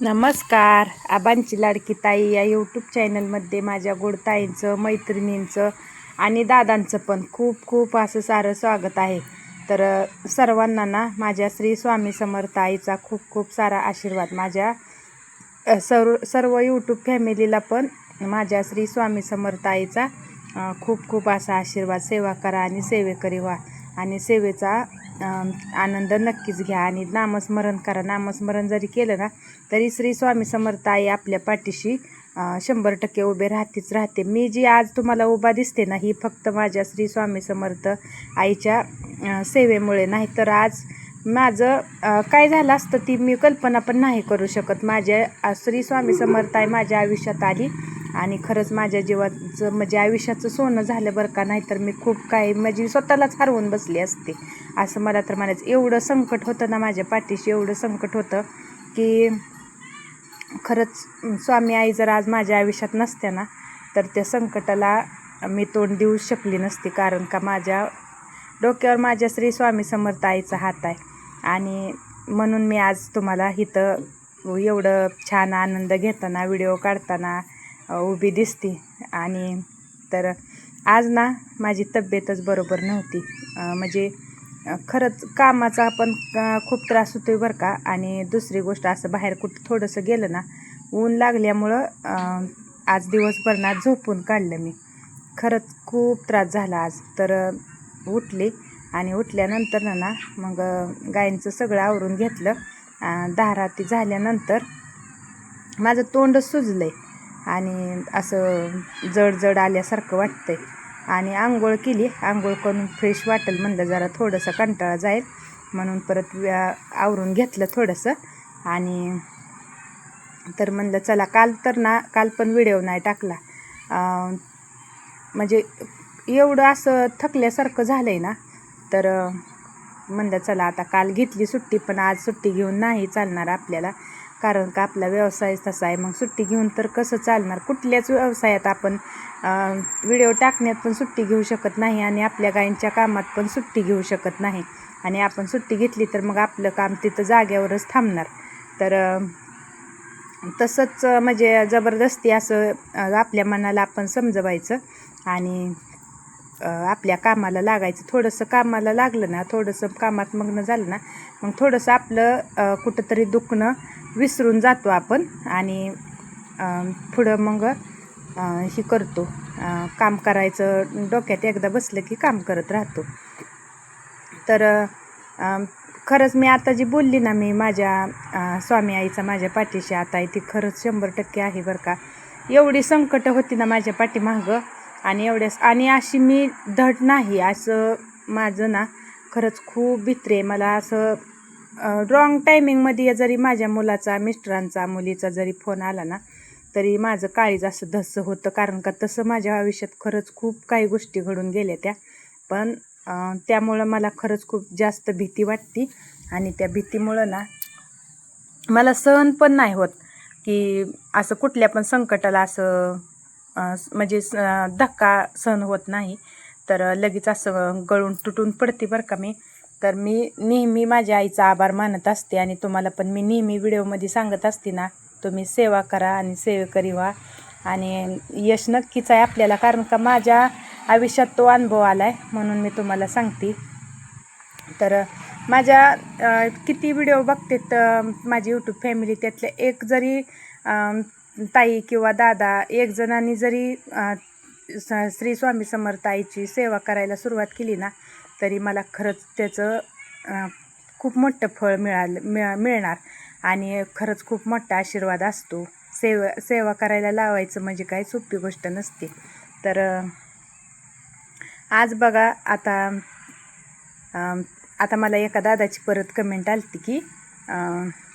नमस्कार. आबांची लाडकी ताई या यूट्यूब चॅनलमध्ये माझ्या गोड ताईंचं, मैत्रिणींचं आणि दादांचं पण खूप खूप असं सारं स्वागत आहे. तर सर्वांना ना माझ्या श्री स्वामी समर्थ आईचा खूप खूप सारा आशीर्वाद. माझ्या सर्व यूट्यूब फॅमिलीला पण माझ्या श्री स्वामी समर्थ आईचा खूप खूप असा आशीर्वाद. सेवा करा आणि सेवेकरी व्हा आणि सेवेचा आनंद नक्कीच घ्या आणि नामस्मरण करा. नामस्मरण जरी केलं ना तरी श्री स्वामी समर्थ आई आपल्या पाठीशी 100% उभे राहते. मी जी आज तुम्हाला उभा दिसते ना ही फक्त माझ्या श्री स्वामी समर्थ आईच्या सेवेमुळे. नाही तर आज माझं काय झालं असतं ती मी कल्पना पण नाही करू शकत. माझ्या श्री स्वामी समर्थ आई माझ्या आयुष्यात आली आणि खरंच माझ्या जीवाचं म्हणजे आयुष्याचं सोनं झालं बरं का. नाही तर मी खूप काही म्हणजे स्वतःलाच हरवून बसली असते असं मला तर म्हणायचं. एवढं संकट होतं ना माझ्या पाठीशी, एवढं संकट होतं की खरंच स्वामी आई जर आज माझ्या आयुष्यात नसत्या ना तर त्या संकटाला मी तोंड देऊ शकली नसती. कारण का माझ्या डोक्यावर माझ्या श्री स्वामी समर्थ आईचा हात आहे आणि म्हणून मी आज तुम्हाला इथं एवढं छान आनंद घेताना व्हिडिओ काढताना उभी दिसते. आणि तर आज ना माझी तब्येतच बरोबर नव्हती. म्हणजे खरंच कामाचा पण खूप त्रास होतोय बरं का. आणि दुसरी गोष्ट असं बाहेर कुठं थोडंसं गेलं ना ऊन लागल्यामुळं आज दिवसभर ना झोपून काढलं मी. खरंच खूप त्रास झाला आज. तर उठले आणि उठल्यानंतर ना मग गायींचं सगळं आवरून घेतलं. धाराती झाल्यानंतर माझं तोंडच सुजलं आहे आणि असं जड जड आल्यासारखं वाटतंय. आणि आंघोळ केली. आंघोळ करून फ्रेश वाटेल म्हणलं, जरा थोडंसं कंटाळा जाईल म्हणून परत आवरून घेतलं थोडंसं. आणि तर म्हणलं चला काल पण व्हिडिओ नाही टाकला. म्हणजे एवढं असं थकल्यासारखं झालं आहे ना. तर म्हणलं चला आता काल घेतली सुट्टी, पण आज सुट्टी घेऊन नाही चालणार आपल्याला. कारण का आपला व्यवसाय तसा आहे. मग सुट्टी घेऊन तर कसं चालणार. कुठल्याच व्यवसायात आपण व्हिडिओ टाकण्यात पण सुट्टी घेऊ शकत नाही आणि आपल्या गायींच्या कामात पण सुट्टी घेऊ शकत नाही. आणि आपण सुट्टी घेतली तर मग आपलं काम तिथं जाग्यावरच थांबणार. तर तसंच म्हणजे जबरदस्ती असं आपल्या मनाला आपण समजवायचं आणि आपल्या कामाला लागायचं. थोडंसं कामाला लागलं ना, थोडंसं कामात मग्न झालं ना मग थोडंसं आपलं कुठंतरी दुखणं विसरून जातो आपण आणि पुढं मग हे करतो. काम करायचं डोक्यात एकदा बसलं की काम करत राहतो. तर खरंच मी आता जी बोलली ना मी माझ्या स्वामी आईचा माझ्या पाठीशी आता आहे ती खरंच 100% आहे बरं का. एवढी संकटं होती ना माझ्या पाठीमागं आणि अशी मी धड नाही. असं माझं ना खरंच खूप भित्री आहे. मला असं रॉंग टायमिंगमध्ये जरी माझ्या मुलाचा, मिस्टरांचा, मुलीचा जरी फोन आला ना तरी माझं काळीज असं धस्स होतं. कारण का तसं माझ्या आयुष्यात खरंच खूप काही गोष्टी घडून गेल्या त्या. पण त्यामुळं मला खरंच खूप जास्त भीती वाटते आणि त्या भीतीमुळं ना मला सहन पण नाही होत की असं कुठल्या पण संकटाला असं म्हणजे धक्का सहन होत नाही. तर लगेच असं गळून तुटून पडते बरं का मी. तर मी नेहमी माझ्या आईचा आभार मानत असते आणि तुम्हाला पण मी नेहमी व्हिडिओमध्ये सांगत असते ना, तुम्ही सेवा करा आणि सेवेकरी व्हा आणि यश नक्कीच आहे आपल्याला. कारण का माझ्या आयुष्यात तो अनुभव आला आहे म्हणून मी तुम्हाला सांगते. तर माझ्या किती व्हिडिओ बघते माझी यूट्यूब फॅमिली, त्यातले एक जरी ताई किंवा दादा एक जणांनी जरी श्री स्वामी समर्थ आईची सेवा करायला सुरुवात केली ना तरी मला खरंच त्याचं खूप मोठं फळ मिळणार आणि खरंच खूप मोठा आशीर्वाद असतो. सेवा करायला लावायचं म्हणजे काही सोपी गोष्ट नसते. तर आज बघा आता मला एका दादाची परत कमेंट आली की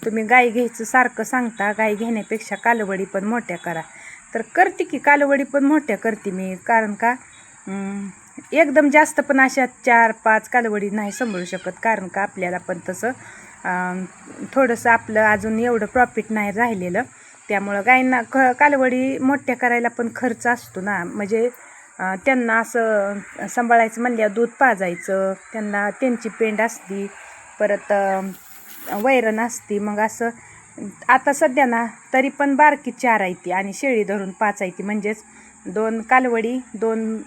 तुम्ही गाई घ्यायचं सारखं सांगता, गाई घेण्यापेक्षा कालवडी पण मोठ्या करा. तर करते की कालवडी पण मोठ्या करते मी. कारण का एकदम जास्त पण अशा 4-5 कालवडी नाही सांभाळू शकत. कारण का आपल्याला पण तसं थोडंसं आपलं अजून एवढं प्रॉफिट नाही राहिलेलं. त्यामुळं गायींना कालवडी मोठ्या करायला पण खर्च असतो ना. म्हणजे त्यांना असं सांभाळायचं म्हणल्यावर दूध पाजायचं, त्यांना त्यांची पेंड असती, परत वैरण असती. मग असं आता सध्या ना तरी पण बारकी 4 आहे ती आणि शेळी धरून 5 आहे ती, म्हणजेच 2 कालवडी, 2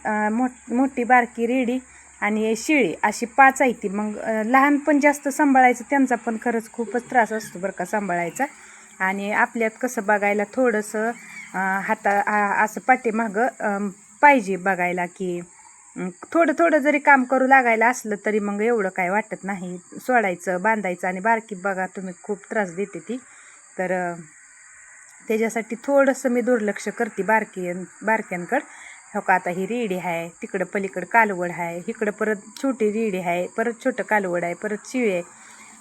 मोठी बारकी रेडी आणि शिळी अशी 5 आहे ती. मग लहान पण जास्त सांभाळायचं त्यांचा पण खरंच खूपच त्रास असतो बरं का सांभाळायचा. आणि आपल्यात कसं बघायला थोडंसं असं पाठीमागं पाहिजे बघायला, की थोडं थोडं जरी काम करू लागायला असलं तरी मग एवढं काय वाटत नाही, सोडायचं बांधायचं. आणि बारकी बघा तुम्ही खूप त्रास देते ती, तर त्याच्यासाठी थोडंसं मी दुर्लक्ष करते बारक्यांकडं. हो का, आता ही रेडी आहे, तिकडं पलीकडं कालवड आहे, इकडं परत छोटी रेडी आहे, परत छोटं कालवड आहे, परत शिळी आहे.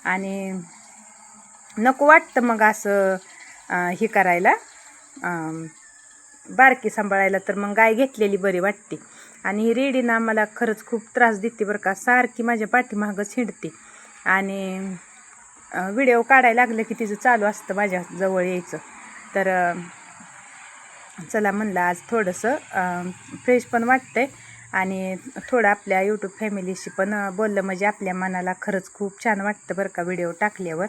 आणि नको वाटतं मग असं हे करायला, बारकी सांभाळायला. तर मग गाय घेतलेली बरी वाटते. आणि ही रेडी ना मला खरंच खूप त्रास देते बरं का, सारखी माझ्या पाठीमागंच हिंडते. आणि व्हिडिओ काढायला लागलं की तिचं चालू असतं माझ्या जवळ यायचं. तर चला म्हणलं आज थोडंसं फ्रेश पण वाटतंय आणि थोडं आपल्या यूट्यूब फॅमिलीशी पण बोललं म्हणजे आपल्या मनाला खरंच खूप छान वाटतं बरं का व्हिडिओ टाकल्यावर.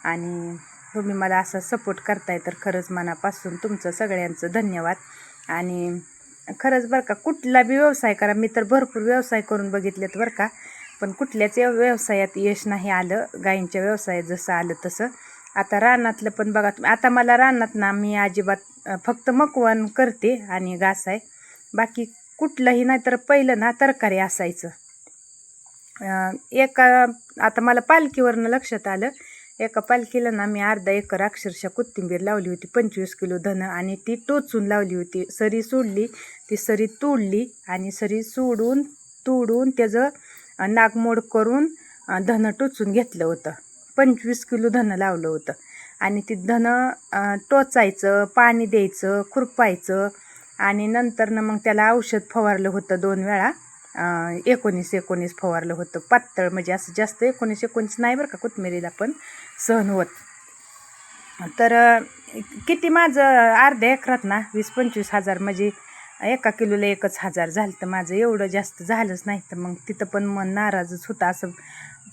आणि तुम्ही मला असं सपोर्ट करताय तर खरंच मनापासून तुमचं सगळ्यांचं धन्यवाद. आणि खरंच बरं का, कुठला बी व्यवसाय करा, मी तर भरपूर व्यवसाय करून बघितलेत बरं का, पण कुठल्याच व्यवसायात यश नाही आलं गायींच्या व्यवसायात जसं आलं तसं. आता रानातलं पण बघा तुम्ही, आता मला रानात ना मी अजिबात फक्त मकवण करते आणि घास आहे, बाकी कुठलंही नाही. तर पहिलं ना तरकारी असायचं. आता मला पालखीवरनं लक्षात आलं, एका पालखीला ना मी अर्धा एकर अक्षरशः कोथिंबीर लावली होती, 25 किलो धन, आणि ती टोचून लावली होती. सरी सोडली, ती सरी तोडली आणि सरी सोडून तोडून त्याचं नागमोड करून धन टोचून घेतलं होतं. 25 किलो धन लावलं होतं. आणि ती धन टोचायचं, पाणी द्यायचं, खुरपायचं, आणि नंतरनं मग त्याला औषध फवारलं होतं 2 वेळा. 19 फवारलं होतं पातळ, म्हणजे असं जास्त 19 नाही बरं का कोथिंबीरीला पण सहन होत. तर किती माझं अर्ध्या एकरात ना 20-25 हजार, म्हणजे 1 किलोला 1,000 झालं तर माझं, एवढं जास्त झालंच नाही. तर मग तिथं पण मन नाराजच होतं असं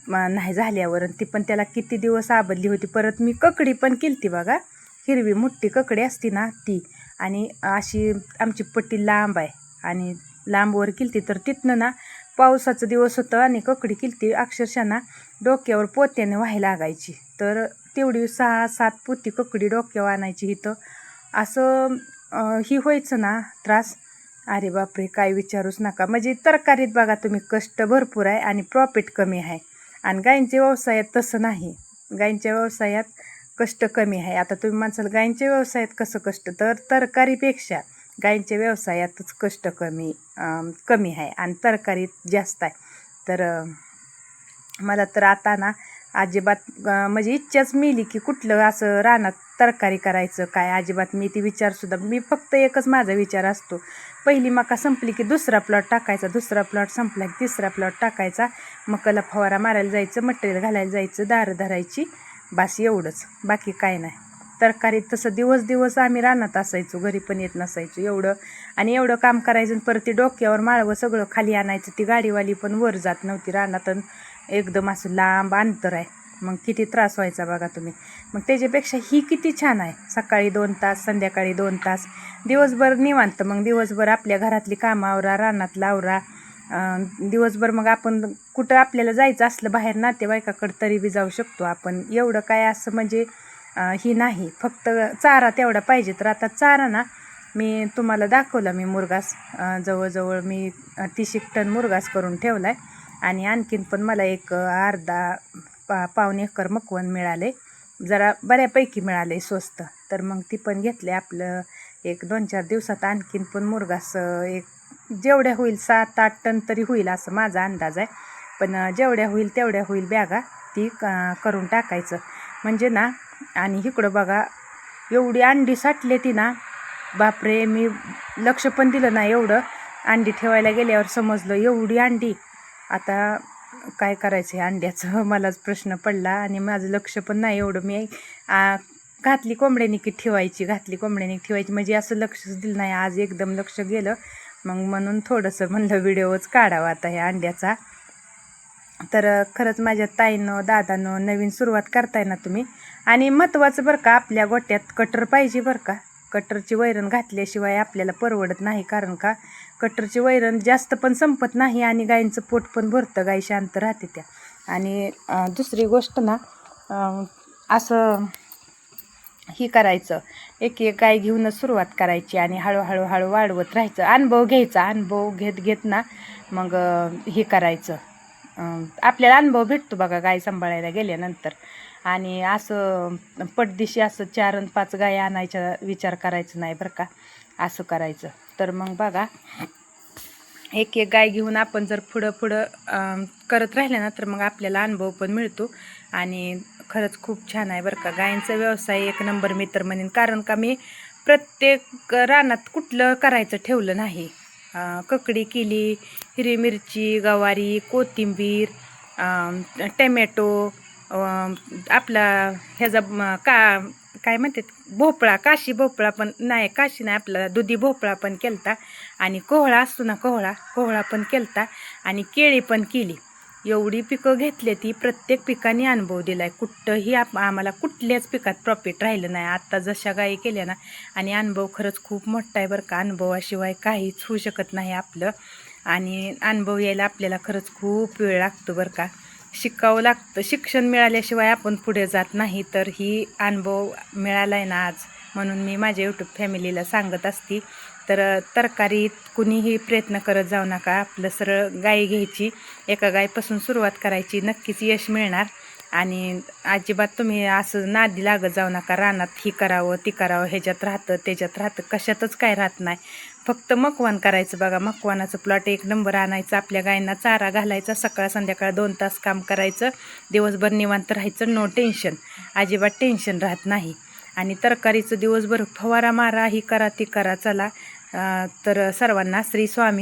नाही झाल्यावर. ती पण त्याला किती दिवस आबदली होती. परत मी ककडी पण केली बघा, हिरवी मोठी ककडी असती ना ती, आणि अशी आमची पट्टी लांब आहे आणि लांबवर केली. तर तिथनं ना पावसाचं दिवस होतं आणि ककडी केली, अक्षरशः ना डोक्यावर पोत्याने व्हायला लागायची. तर तेवढी 6-7 पोती ककडी डोक्यावर आणायची इथं, असं ही व्हायचं ना त्रास. अरे बापरे, काय विचारूच नका. म्हणजे तरकारीत बघा तुम्ही कष्ट भरपूर आहे आणि प्रॉफिट कमी आहे. आणि गायींच्या व्यवसायात तसं नाही, गायींच्या व्यवसायात कष्ट कमी आहे. आता तुम्ही म्हणसाल गायींच्या व्यवसायात कसं कष्ट, तर तरकारीपेक्षा गायींच्या व्यवसायातच कष्ट कमी आहे आणि तरकारीत जास्त आहे. तर मला तर आता ना अजिबात म्हणजे इच्छाच मिली की कुठलं असं रानात तरकारी करायचं काय, अजिबात मी ती विचारसुद्धा, मी फक्त एकच माझा विचार असतो, पहिली मका संपली की दुसरा प्लॉट टाकायचा, दुसरा प्लॉट संपला की तिसरा प्लॉट टाकायचा, मकाला फवारा मारायला जायचं, मटेरियल घालायला जायचं, दारं धरायची, बस एवढंच, बाकी काय नाही. तरकारीत तसं दिवस आम्ही रानात असायचो, घरी पण येत नसायचो एवढं. आणि एवढं काम करायचं, परत ती डोक्यावर माळवं सगळं खाली आणायचं, ती गाडीवाली पण वर जात नव्हती रानात, एकदम असं लांब अंतर आहे, मग किती त्रास व्हायचा बघा तुम्ही. मग त्याच्यापेक्षा ही किती छान आहे, सकाळी 2 तास, संध्याकाळी 2 तास, दिवसभर निवांत. मग दिवसभर आपल्या घरातली कामं आवरा, रानातला आवरा, दिवसभर मग आपण कुठं आपल्याला जायचं असलं बाहेर नातेवाईकाकडं तरी बी जाऊ शकतो आपण. एवढं काय असं म्हणजे ही नाही, फक्त चारा तेवढा पाहिजे. तर आता चारा ना मी तुम्हाला दाखवला, मी मुरघास जवळजवळ मी 30 टन मुरघास करून ठेवला आहे. आणि आणखीन पण मला एक पावणे एकर मकवण मिळाले, जरा बऱ्यापैकी मिळाले स्वस्त. तर मग ती पण घेतले. आपलं एक 2-4 दिवसात आणखीन पण मुरघास एक जेवढ्या होईल 7-8 टन तरी होईल असं माझा अंदाज आहे. पण जेवढ्या होईल तेवढ्या होईल बॅगा ती करून टाकायचं म्हणजे ना. आणि इकडं बघा एवढी अंडी साठले ती ना, बापरे, मी लक्ष पण दिलं नाही, एवढं अंडी ठेवायला गेल्यावर समजलं एवढी अंडी. आता काय करायचं आहे अंड्याचं मलाच प्रश्न पडला आणि माझं लक्ष पण नाही एवढं. मी घातली कोंबड्यानी की ठेवायची, घातली कोंबड्यानी ठेवायची, म्हणजे असं लक्षच दिलं नाही. आज एकदम लक्ष गेलं, मग म्हणून थोडंसं म्हणलं व्हिडिओच काढावा आता ह्या अंड्याचा. तर खरंच माझ्या ताईनं दादानं नवीन सुरुवात करताय ना तुम्ही, आणि महत्त्वाचं बरं का, आपल्या गोट्यात कटर पाहिजे बरं का. कटरची वैरण घातल्याशिवाय आपल्याला परवडत नाही, कारण का कटरची वैरण जास्त पण संपत नाही आणि गायींचं पोट पण भरतं, गाई शांत राहते त्या. आणि दुसरी गोष्ट ना, असं ही करायचं, एक एक गाय घेऊनच सुरुवात करायची आणि हळूहळू वाढवत राहायचं. अनुभव घ्यायचा, अनुभव घेत ना मग हे करायचं. आपल्याला अनुभव भेटतो बघा गाय सांभाळायला गेल्यानंतर. आणि असं पटदिशी असं 4 आणि 5 गाय आणायचा विचार करायचं नाही बरं का, असं करायचं. तर मग बघा, एक एक गाय घेऊन आपण जर पुढं करत राहिलं ना, तर मग आपल्याला अनुभव पण मिळतो. आणि खरंच खूप छान आहे बरं का, गायींचा व्यवसाय एक नंबर मी तर म्हणेन. कारण का मी प्रत्येक रानात कुठलं करायचं ठेवलं नाही. ककडी केली, हिरवी मिरची, गवारी, कोथिंबीर, टमॅटो, आपला ह्याचा काय म्हणतात भोपळा, काशी भोपळा पण नाही, काशी नाही, आपला दुधी भोपळा पण केलता. आणि कोहळा असतो ना, कोहळा पण केलता. आणि केळी पण केली. एवढी पिकं घेतली ती, प्रत्येक पिकाने अनुभव दिला आहे. कुठंही आम्हाला कुठल्याच पिकात प्रॉफिट राहिलं नाही आता जशा गायी केल्या ना. आणि अनुभव खरंच खूप मोठा आहे बरं का, अनुभवाशिवाय काहीच होऊ शकत नाही आपलं. आणि अनुभव यायला आपल्याला खरंच खूप वेळ लागतो बरं का, शिकावं लागतं. शिक्षण मिळाल्याशिवाय आपण पुढे जात नाही. तर ही अनुभव मिळाला आहे ना आज, म्हणून मी माझ्या यूट्यूब फॅमिलीला सांगत असते. तर तरकारीत कुणीही प्रयत्न करत जाऊ नका, आपलं सरळ गाय घ्यायची, एका गायपासून सुरुवात करायची, नक्कीच यश मिळणार. आणि अजिबात तुम्ही असं नादी लागत जाऊ नका, रानात ही करावं ती करावं, ह्याच्यात राहतं त्याच्यात राहतं, कशातच काय राहत नाही. फक्त मकवान करायचं बघा, मकवानाचं प्लॉट एक नंबर आणायचं, आपल्या गायींना चारा घालायचा, सकाळ संध्याकाळ 2 तास काम करायचं, दिवसभर निवांत राहायचं, नो टेन्शन, अजिबात टेन्शन राहत नाही. आणि तरकारीचं दिवसभर फवारा मारा, ही करा ती करा, चला. तर सर्वांना श्री स्वामी